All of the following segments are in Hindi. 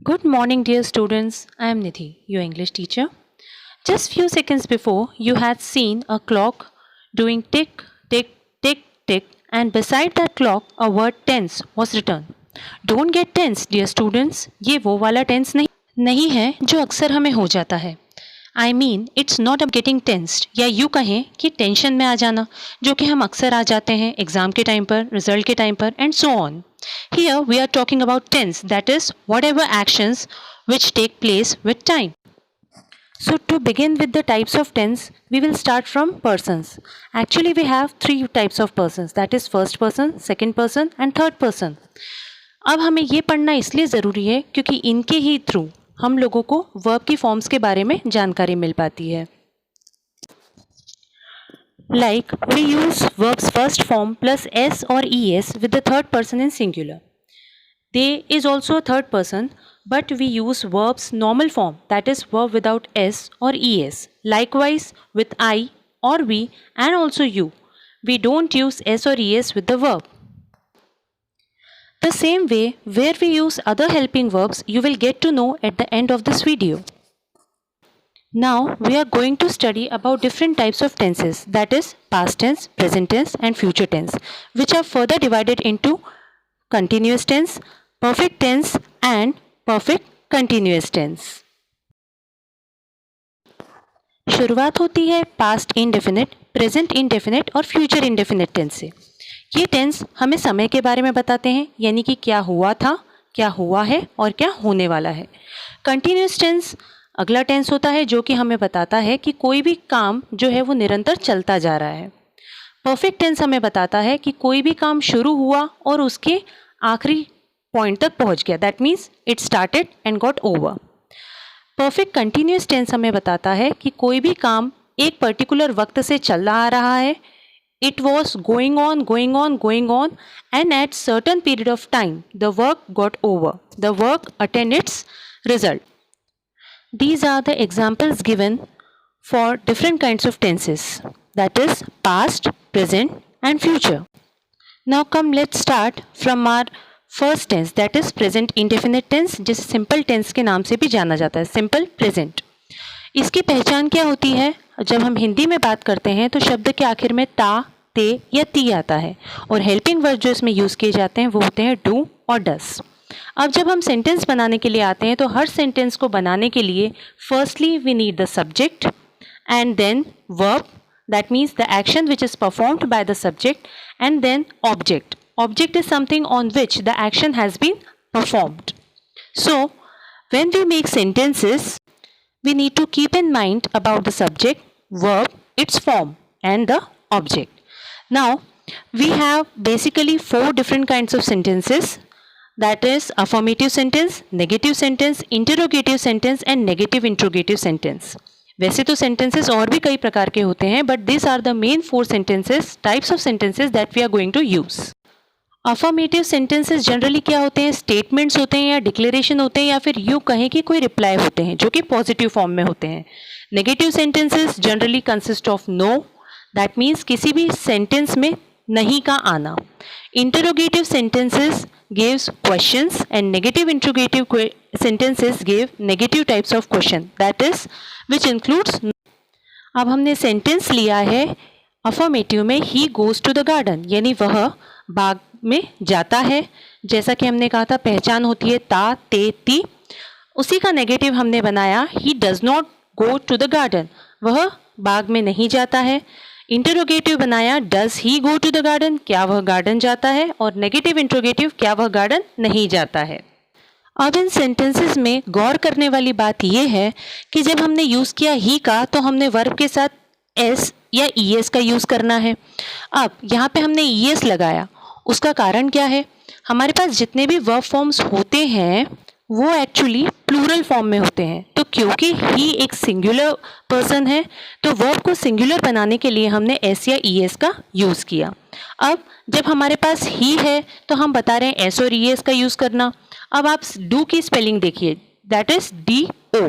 Good morning, dear students. I am Nidhi, your English teacher. Just few seconds before, you had seen a clock doing tick, tick, tick, tick, and beside that clock, a word tense was written. Don't get tense, dear students. ये वो वाला tense नहीं है जो अक्सर हमें हो जाता है. I mean, it's not about getting tensed या यूँ कहें कि टेंशन में आ जाना जो कि हम अक्सर आ जाते हैं एग्जाम के टाइम पर, रिजल्ट के टाइम पर and so on. Here we are talking about tense, that is whatever actions which take place with time. So to begin with the types of tense, we will start from persons. Actually we have three types of persons, that is first person, second person and third person. अब हमें ये पढ़ना इसलिए ज़रूरी है क्योंकि इनके ही थ्रू हम लोगों को वर्ब की फॉर्म्स के बारे में जानकारी मिल पाती है. Like we use verbs first form plus s or es with the third person in singular. They is also a third person, but we use verbs normal form, that is verb without s or es. Likewise with I or we and also you. We don't use s or es with the verb. The same way, where we use other helping verbs, you will get to know at the end of this video. Now we are going to study about different types of tenses, that is past tense, present tense and future tense, which are further divided into continuous tense, perfect tense and perfect continuous tense. शुरुआत होती है पास्ट इंडेफिनिट, प्रेजेंट इंडेफिनिट और फ्यूचर इंडेफिनिट टेंस से. ये टेंस हमें समय के बारे में बताते हैं, यानी कि क्या हुआ था, क्या हुआ है और क्या होने वाला है. कंटिन्यूस टेंस अगला टेंस होता है जो कि हमें बताता है कि कोई भी काम जो है वो निरंतर चलता जा रहा है. परफेक्ट टेंस हमें बताता है कि कोई भी काम शुरू हुआ और उसके आखिरी पॉइंट तक पहुंच गया, that means it started and got over. Perfect continuous tense हमें बताता है कि कोई भी काम एक पर्टिकुलर वक्त से चल रहा है. It was going on going on going on and at certain period of time the work got over, the work attend it's result. These are the examples given for different kinds of tenses, that is past, present and future. Now come let's start from our first tense, that is present indefinite tense, जिसे simple tense के नाम से भी जाना जाता है, simple present. इसकी पहचान क्या होती है? जब हम हिंदी में बात करते हैं तो शब्द के आखिर में ता, ते या ती आता है और हेल्पिंग वर्ड जो इसमें यूज़ किए जाते हैं वो होते हैं डू और डस. अब जब हम सेंटेंस बनाने के लिए आते हैं तो हर सेंटेंस को बनाने के लिए firstly we need the subject and then verb, that means the action which is performed by the subject and then object. Object is something on which the action has been performed. So when we make sentences we need to keep in mind about the subject, verb, its form and the object. Now we have basically 4 different kinds of sentences, that is affirmative sentence, negative sentence, interrogative sentence and negative interrogative sentence. वैसे तो sentences और भी कई प्रकार के होते हैं, but these are the main 4 sentences, types of sentences that we are going to use. Affirmative sentences generally क्या होते हैं? स्टेटमेंट्स होते हैं या डिक्लेरेशन होते हैं या फिर यूँ कहें कि कोई रिप्लाई होते हैं जो कि पॉजिटिव फॉर्म में होते हैं. Negative sentences generally consist of no, that means किसी भी सेंटेंस में नहीं का आना. Interrogative sentences gives questions and negative interrogative sentences give negative types of question, that is which includes. अब हमने सेंटेंस लिया है अफर्मेटिव में, he goes to the garden, यानी वह बाग में जाता है. जैसा कि हमने कहा था पहचान होती है ता, ते, ती. उसी का नेगेटिव हमने बनाया he does not go to the garden, वह बाग में नहीं जाता है. इंटरोगेटिव बनाया does he go to the garden, क्या वह गार्डन जाता है. और नेगेटिव इंटरोगेटिव, क्या वह गार्डन नहीं जाता है. अब इन सेंटेंसेस में गौर करने वाली बात यह है कि जब हमने यूज़ किया ही का तो हमने वर्ब के साथ एस या ई एस का यूज़ करना है. अब यहाँ पे हमने ई एस लगाया, उसका कारण क्या है? हमारे पास जितने भी वर्ब फॉर्म्स होते हैं वो एक्चुअली प्लूरल फॉर्म में होते हैं. तो क्योंकि ही एक सिंगुलर पर्सन है तो वर्ब को सिंगुलर बनाने के लिए हमने एस या ई एस का यूज़ किया. अब जब हमारे पास ही है तो हम बता रहे हैं एस और ई एस का यूज़ करना. अब आप डू की स्पेलिंग देखिए, दैट इज डी ओ.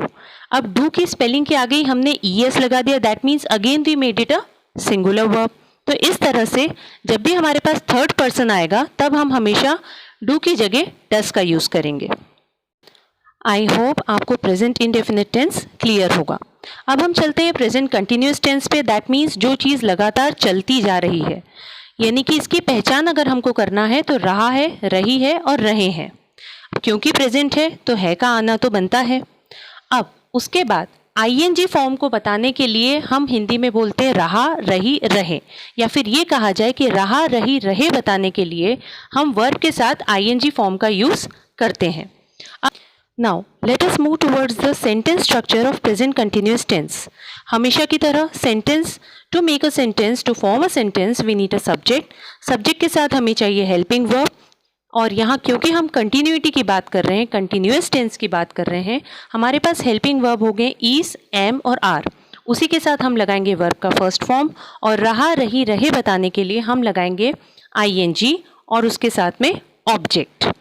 अब डू की स्पेलिंग के आगे ही हमने ई एस लगा दिया, that means again we made it a singular verb. तो इस तरह से जब भी हमारे पास थर्ड पर्सन आएगा तब हम हमेशा डू की जगह डस का यूज़ करेंगे. आई होप आपको प्रेजेंट इंडेफिनिट टेंस क्लियर होगा। अब हम चलते हैं प्रेजेंट कंटिन्यूस टेंस पे। दैट मीन्स जो चीज़ लगातार चलती जा रही है, यानी कि इसकी पहचान अगर हमको करना है तो रहा है, रही है और रहे हैं। क्योंकि प्रेजेंट है तो है का आना तो बनता है। अब उसके बाद आईएनजी फॉर्म को बताने के लिए हम हिंदी में बोलते हैं रहा, रही, रहे, या फिर ये कहा जाए कि रहा, रही, रहे बताने के लिए हम वर्ब के साथ आईएनजी फॉर्म का यूज़ करते हैं। Now let us move towards the sentence structure of present continuous tense. हमेशा की तरह sentence, to make a sentence, to form a sentence we need a subject. Subject के साथ हमें चाहिए हेल्पिंग वर्ब। और यहाँ क्योंकि हम कंटिन्यूटी की बात कर रहे हैं, कंटिन्यूस टेंस की बात कर रहे हैं, हमारे पास हेल्पिंग वर्ब हो गए इज, एम और आर। उसी के साथ हम लगाएंगे वर्ब का फर्स्ट फॉर्म, और रहा, रही, रहे बताने के लिए हम लगाएंगे आईएनजी और उसके साथ में object.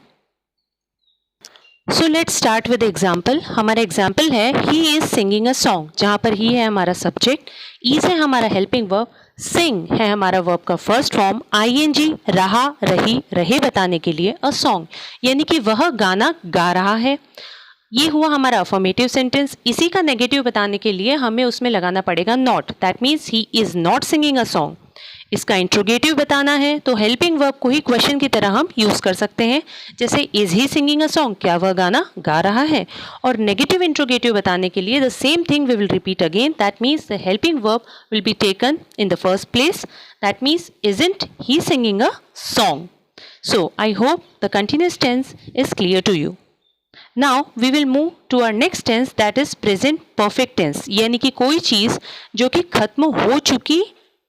So let's start with example. हमारा एग्जाम्पल है he is singing a song, जहाँ पर ही है हमारा सब्जेक्ट, इज है हमारा हेल्पिंग वर्ब, सिंग है हमारा वर्ब का फर्स्ट फॉर्म, आईएनजी रहा, रही, रहे बताने के लिए अ सॉन्ग, यानी कि वह गाना गा रहा है। ये हुआ हमारा अफर्मेटिव सेंटेंस। इसी का नेगेटिव बताने के लिए हमें उसमें लगाना पड़ेगा not. That means he is not singing a song. इसका इंट्रोगेटिव बताना है तो हेल्पिंग वर्ब को ही क्वेश्चन की तरह हम यूज कर सकते हैं, जैसे is he singing a song, क्या वह गाना गा रहा है। और नेगेटिव इंट्रोगेटिव बताने के लिए the same thing we will repeat again. That means the helping verb will be taken in the first place. That means isn't he singing a song. So I hope the continuous tense is clear to you. Now we will move to our next tense, that is present perfect tense, यानी कि कोई चीज़ जो कि खत्म हो चुकी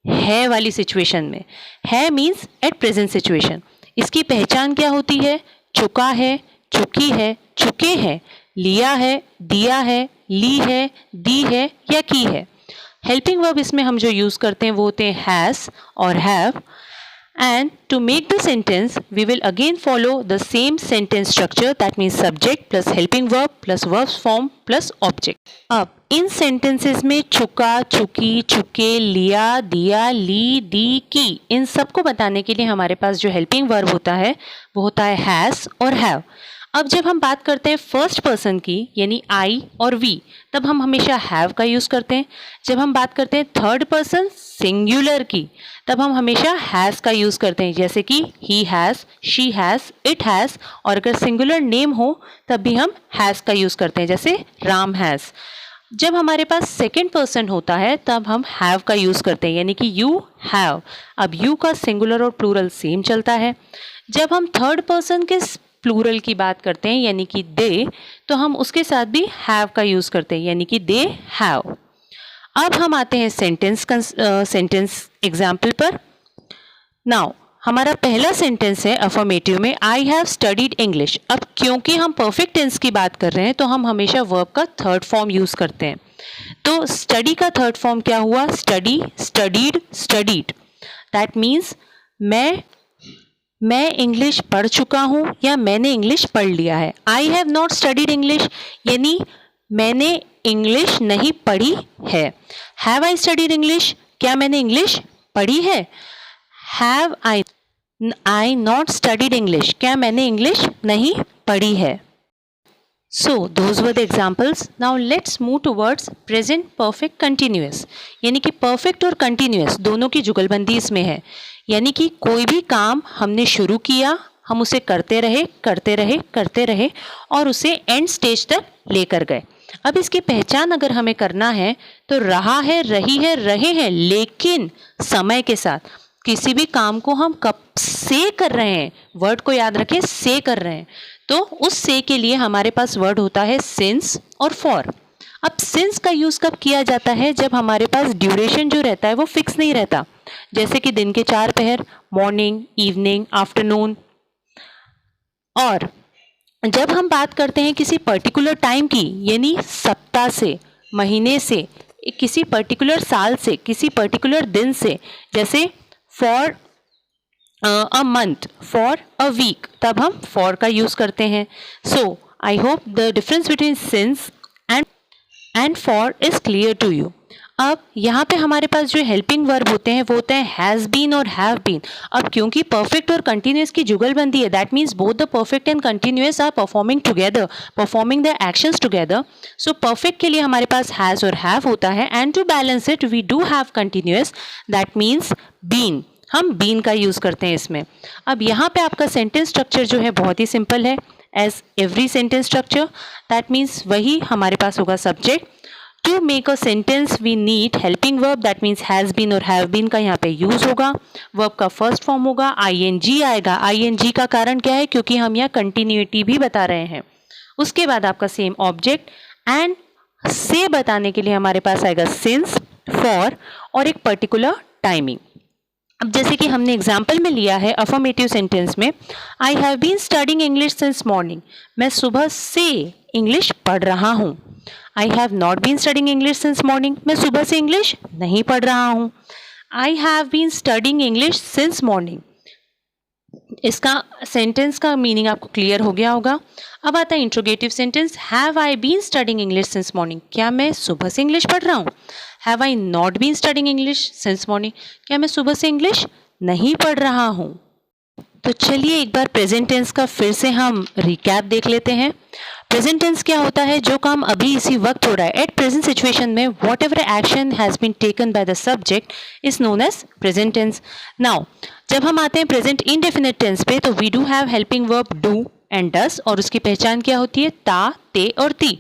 है वाली सिचुएशन में। है मीन्स एट प्रेजेंट सिचुएशन। इसकी पहचान क्या होती है? चुका है, चुकी है, चुके हैं, लिया है, दिया है, ली है, दी है या की है। हेल्पिंग वर्ब इसमें हम जो यूज़ करते हैं वो होते हैं हैज़ और have. And to make the sentence, we will again follow the same sentence structure, that means subject plus helping verb plus verb form plus object. अब इन sentences में चुका, चुकी, चुके, लिया, दिया, ली, दी, की, इन सबको बताने के लिए हमारे पास जो helping verb होता है वो होता है has और have। अब जब हम बात करते हैं फर्स्ट पर्सन की, यानी आई और वी, तब हम हमेशा हैव का यूज़ करते हैं। जब हम बात करते हैं थर्ड पर्सन सिंगुलर की, तब हम हमेशा हैज़ का यूज़ करते हैं, जैसे कि he has, she has, it has. और अगर सिंगुलर नेम हो तब भी हम हैज़ का यूज़ करते हैं, जैसे राम हैज़। जब हमारे पास सेकेंड पर्सन होता है तब हम हैव का यूज़ करते हैं, यानी कि यू हैव। अब यू का सिंगुलर और प्लूरल सेम चलता है। जब हम थर्ड पर्सन के प्लूरल की बात करते हैं, यानी कि दे, तो हम उसके साथ भी हैव का यूज़ करते हैं, यानी कि दे हैव। अब हम आते हैं सेंटेंस एग्जाम्पल पर। नाउ हमारा पहला सेंटेंस है अफर्मेटिव में, आई हैव स्टडीड इंग्लिश। अब क्योंकि हम परफेक्ट टेंस की बात कर रहे हैं तो हम हमेशा वर्ब का थर्ड फॉर्म यूज़ करते हैं। तो स्टडी का थर्ड फॉर्म क्या हुआ? Study, studied, studied. That means मैं इंग्लिश पढ़ चुका हूँ या मैंने इंग्लिश पढ़ लिया है। आई हैव नॉट स्टडीड इंग्लिश, यानी मैंने इंग्लिश नहीं पढ़ी है। हैव आई स्टडीड इंग्लिश, क्या मैंने इंग्लिश पढ़ी है? Have I not studied English, क्या मैंने इंग्लिश नहीं पढ़ी है। So those were the examples. Now let's move towards present perfect continuous, यानी कि परफेक्ट और कंटिन्यूअस दोनों की जुगलबंदी इसमें है। यानी कि कोई भी काम हमने शुरू किया, हम उसे करते रहे, करते रहे, करते रहे और उसे एंड स्टेज तक लेकर गए। अब इसकी पहचान अगर हमें करना है तो रहा है, रही है, रहे हैं, लेकिन समय के साथ। किसी भी काम को हम कब से कर रहे हैं, वर्ड को याद रखें, से कर रहे हैं, तो उस से के लिए हमारे पास वर्ड होता है सिंस और फॉर। अब सिंस का यूज़ कब किया जाता है? जब हमारे पास ड्यूरेशन जो रहता है वो फिक्स नहीं रहता, जैसे कि दिन के 4 पहर, मॉर्निंग, इवनिंग, आफ्टरनून। और जब हम बात करते हैं किसी पर्टिकुलर टाइम की, यानी सप्ताह से, महीने से, किसी पर्टिकुलर साल से, किसी पर्टिकुलर दिन से, जैसे for a month, for a week, तब हम फॉर का यूज़ करते हैं। So I hope the difference between since and for is clear to you. अब यहाँ पे हमारे पास जो हेल्पिंग वर्ब होते हैं वो होते हैं हैज़ बीन और हैव बीन। अब क्योंकि परफेक्ट और कंटिन्यूस की जुगलबंदी है, that means both the perfect and continuous are performing together, performing the actions together. So perfect के लिए हमारे पास हैज़ और हैव होता है, and to balance it we do have continuous, that means been. हम बीन का यूज़ करते हैं इसमें। अब यहाँ पे आपका सेंटेंस स्ट्रक्चर जो है बहुत ही सिंपल है, as every sentence structure, that means वही हमारे पास होगा subject. To make a sentence we need helping verb, that means has been और हैव बीन का यहाँ पे यूज़ होगा। वर्ब का फर्स्ट फॉर्म होगा आईएनजी आएगा। आईएनजी का कारण क्या है? क्योंकि हम यहाँ कंटिन्यूटी भी बता रहे हैं। उसके बाद आपका सेम ऑब्जेक्ट, एंड से बताने के लिए हमारे पास आएगा सिंस, फॉर और एक पर्टिकुलर टाइमिंग। अब जैसे कि हमने एग्जाम्पल में लिया है अफर्मेटिव सेंटेंस में, I have been studying English since morning, मैं सुबह से इंग्लिश पढ़ रहा हूँ। I have not been studying English since morning, मैं सुबह से इंग्लिश नहीं पढ़ रहा हूँ। I have been studying English since morning, इसका सेंटेंस का मीनिंग आपको क्लियर हो गया होगा। अब आता है interrogative sentence, have I been studying English since morning, क्या मैं सुबह से इंग्लिश पढ़ रहा हूँ। Have I not been studying English since morning, क्या मैं सुबह से इंग्लिश नहीं पढ़ रहा हूँ। तो चलिए एक बार प्रेजेंट टेंस का फिर से हम रिकैप देख लेते हैं। प्रेजेंट टेंस क्या होता है? जो काम अभी इसी वक्त हो रहा है, एट प्रेजेंट सिचुएशन में whatever action has been taken by the subject is known as present tense. Now जब हम आते हैं प्रेजेंट इंडेफिनिट टेंस पे, तो we do have helping verb do and does, और उसकी पहचान क्या होती है? ता, ते और ती।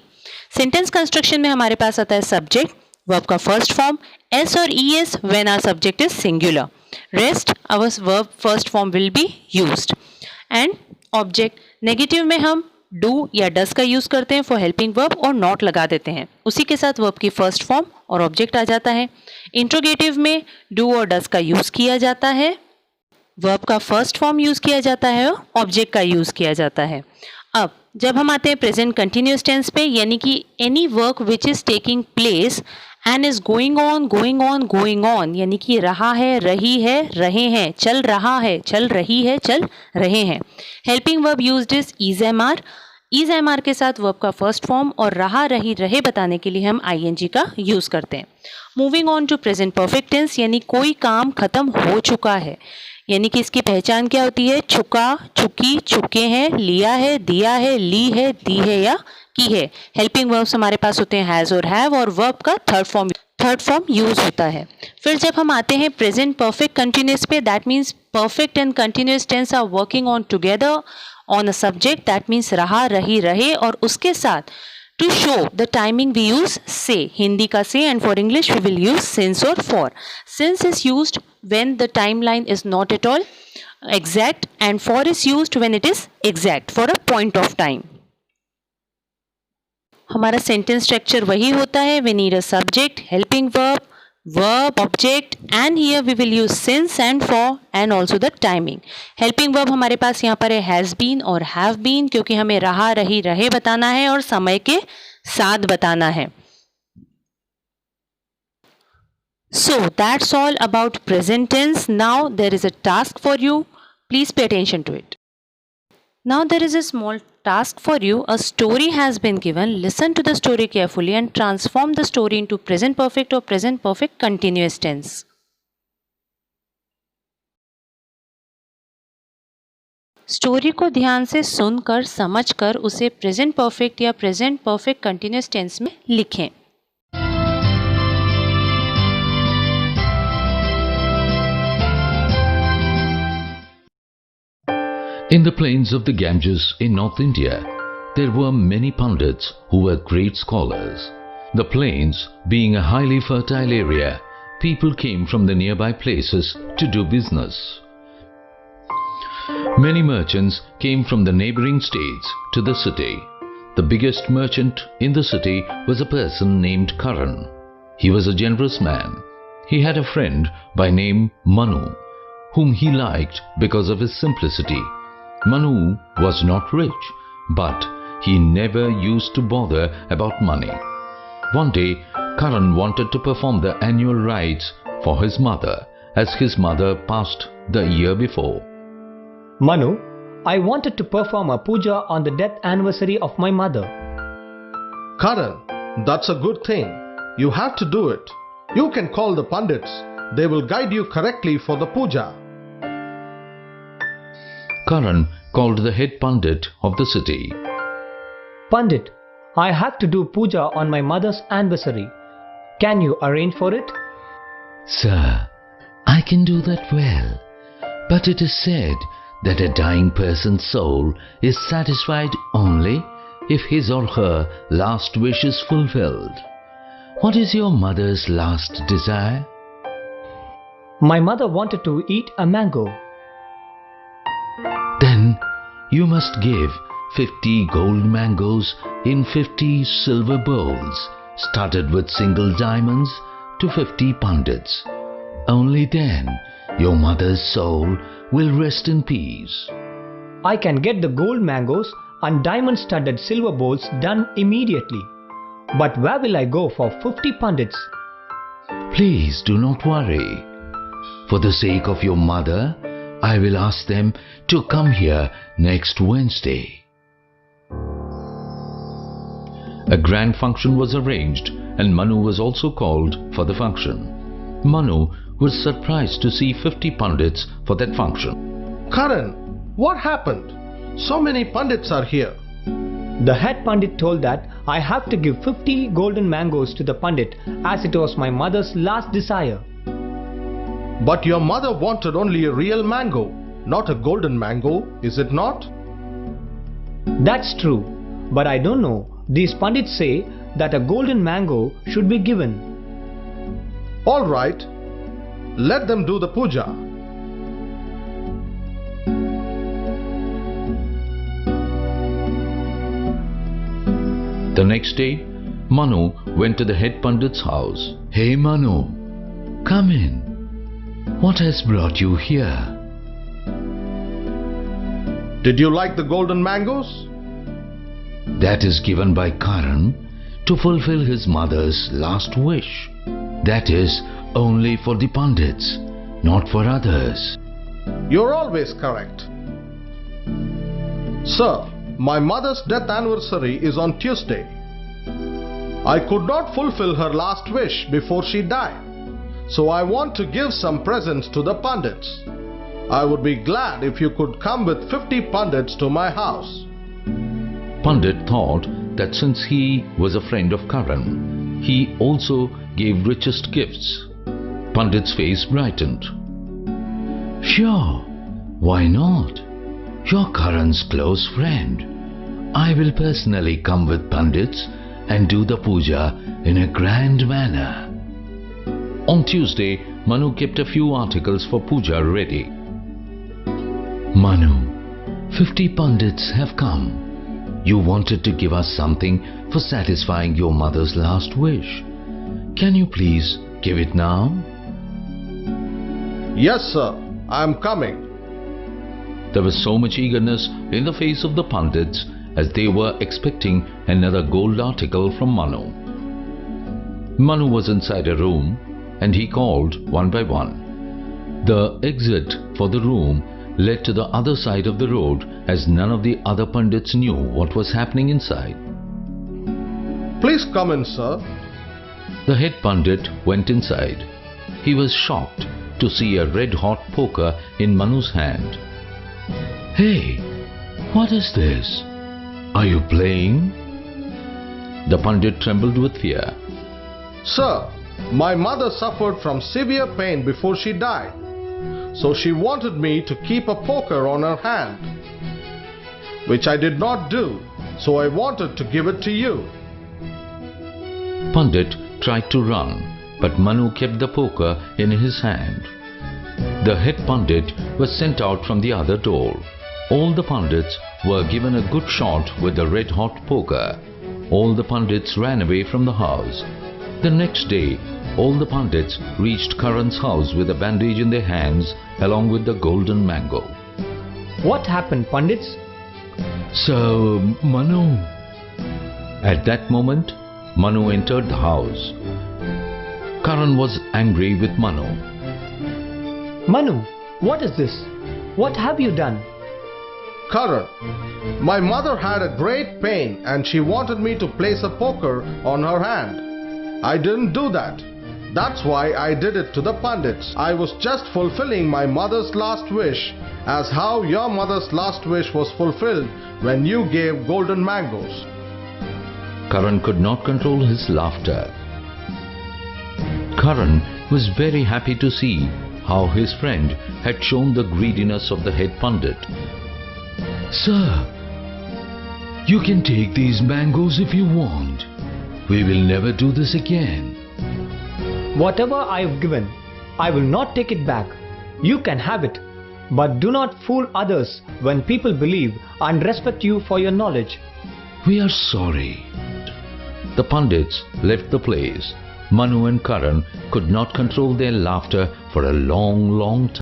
सेंटेंस कंस्ट्रक्शन में हमारे पास आता है सब्जेक्ट, वर्ब का फर्स्ट फॉर्म एस और E S when our subject is singular, rest our verb first form will be used, and object negative में हम डू या डस का यूज करते हैं फॉर हेल्पिंग वर्ब और नॉट लगा देते हैं, उसी के साथ वर्ब की फर्स्ट फॉर्म और ऑब्जेक्ट आ जाता है। इंट्रोगेटिव में डू और डस का यूज किया जाता है, वर्ब का फर्स्ट फॉर्म यूज किया जाता है और ऑब्जेक्ट का यूज किया जाता है। अब जब हम आते हैं प्रेजेंट कंटिन्यूस टेंस पे, यानी कि any work which is taking place and is going on going on going on, यानी कि रहा है, रही है, रहे हैं, चल रहा है, चल रही है, चल रहे हैं। Helping verb used is is am are, is am are के साथ वर्ब का फर्स्ट फॉर्म और रहा, रही, रहे बताने के लिए हम आईएनजी का यूज करते हैं। Moving on to present perfect tense, यानी कोई काम खत्म हो चुका है, यानी कि इसकी पहचान क्या होती है? चुका, चुकी, चुके हैं, लिया है, दिया है, ली है, दी है या की है। हेल्पिंग वर्ब्स हमारे पास होते हैं हैज़ और हैव, और वर्ब का थर्ड फॉर्म यूज होता है। फिर जब हम आते हैं प्रेजेंट परफेक्ट कंटिन्यूस पे, that means perfect and continuous tense are working on together on a subject, that means रहा, रही, रहे, और उसके साथ to show the timing we use से, हिंदी का से, and for English we will use since और for. Since is used when the timeline is not at all exact, and for is used when it is exact for a point of time. हमारा सेंटेंस स्ट्रक्चर वही होता है, we need a subject, helping verb, verb, object, and here we will use since and for and also the timing. Helping verb हमारे पास यहाँ पर है has been और have been, क्योंकि हमें रहा, रही, रहे बताना है और समय के साथ बताना है। So that's all about present tense. Now there is a task for you. Please pay attention to it. Now there is a small task for you. A story has been given. Listen to the story carefully and transform the story into present perfect or present perfect continuous tense. Story को ध्यान से सुनकर समझकर उसे प्रेजेंट परफेक्ट या प्रेजेंट परफेक्ट कंटिन्यूस टेंस में लिखें। In the plains of the Ganges in North India, there were many Pandits who were great scholars. The plains being a highly fertile area, people came from the nearby places to do business. Many merchants came from the neighboring states to the city. The biggest merchant in the city was a person named Karan. He was a generous man. He had a friend by name Manu, whom he liked because of his simplicity. Manu was not rich, but he never used to bother about money. One day, Karan wanted to perform the annual rites for his mother, as his mother passed the year before. Manu, I wanted to perform a puja on the death anniversary of my mother. Karan, that's a good thing. You have to do it. You can call the Pandits. They will guide you correctly for the puja. Karan called the head Pandit of the city. Pandit, I have to do puja on my mother's anniversary. Can you arrange for it? Sir, I can do that well. But it is said that a dying person's soul is satisfied only if his or her last wish is fulfilled. What is your mother's last desire? My mother wanted to eat a mango. Then you must give 50 gold mangoes in 50 silver bowls, studded with single diamonds, to 50 Pandits. Only then your mother's soul will rest in peace. I can get the gold mangoes and diamond-studded silver bowls done immediately. But where will I go for 50 Pandits? Please do not worry. For the sake of your mother, I will ask them to come here next Wednesday. A grand function was arranged and Manu was also called for the function. Manu was surprised to see 50 Pandits for that function. Karan, what happened? So many Pandits are here. The head Pandit told that I have to give 50 golden mangoes to the Pandit as it was my mother's last desire. But your mother wanted only a real mango, not a golden mango, is it not? That's true, but I don't know. These Pandits say that a golden mango should be given. All right, let them do the puja. The next day, Manu went to the head Pandit's house. Hey Manu, come in. What has brought you here? Did you like the golden mangoes? That is given by Karan to fulfill his mother's last wish. That is only for the Pandits, not for others. You're always correct. Sir, my mother's death anniversary is on Tuesday. I could not fulfill her last wish before she died. So I want to give some presents to the Pandits. I would be glad if you could come with 50 Pandits to my house. Pandit thought that since he was a friend of Karan, he also gave richest gifts. Pandit's face brightened. Sure, why not? You're Karan's close friend. I will personally come with Pandits and do the puja in a grand manner. On Tuesday, Manu kept a few articles for puja ready. Manu, 50 Pandits have come. You wanted to give us something for satisfying your mother's last wish. Can you please give it now? Yes, sir. I am coming. There was so much eagerness in the face of the Pandits as they were expecting another gold article from Manu. Manu was inside a room and he called one by one. The exit for the room led to the other side of the road as none of the other Pandits knew what was happening inside. Please come in, sir. The head Pandit went inside. He was shocked to see a red-hot poker in Manu's hand. Hey, what is this? Are you playing? The Pandit trembled with fear. Sir, my mother suffered from severe pain before she died. So she wanted me to keep a poker on her hand, which I did not do, so I wanted to give it to you. Pandit tried to run, but Manu kept the poker in his hand. The head Pandit was sent out from the other door. All the Pandits were given a good shot with the red-hot poker. All the Pandits ran away from the house. The next day, all the Pandits reached Karan's house with a bandage in their hands along with the golden mango. What happened, Pandits? So, Manu. At that moment, Manu entered the house. Karan was angry with Manu. Manu, what is this? What have you done? Karan, my mother had a great pain and she wanted me to place a poker on her hand. I didn't do that. That's why I did it to the Pandits. I was just fulfilling my mother's last wish, as how your mother's last wish was fulfilled when you gave golden mangoes. Karan could not control his laughter. Karan was very happy to see how his friend had shown the greediness of the head Pandit. Sir, you can take these mangoes if you want. We will never do this again. Whatever I have given, I will not take it back. You can have it, but do not fool others when people believe and respect you for your knowledge. We are sorry. The Pandits left the place. Manu and Karan could not control their laughter for a long time.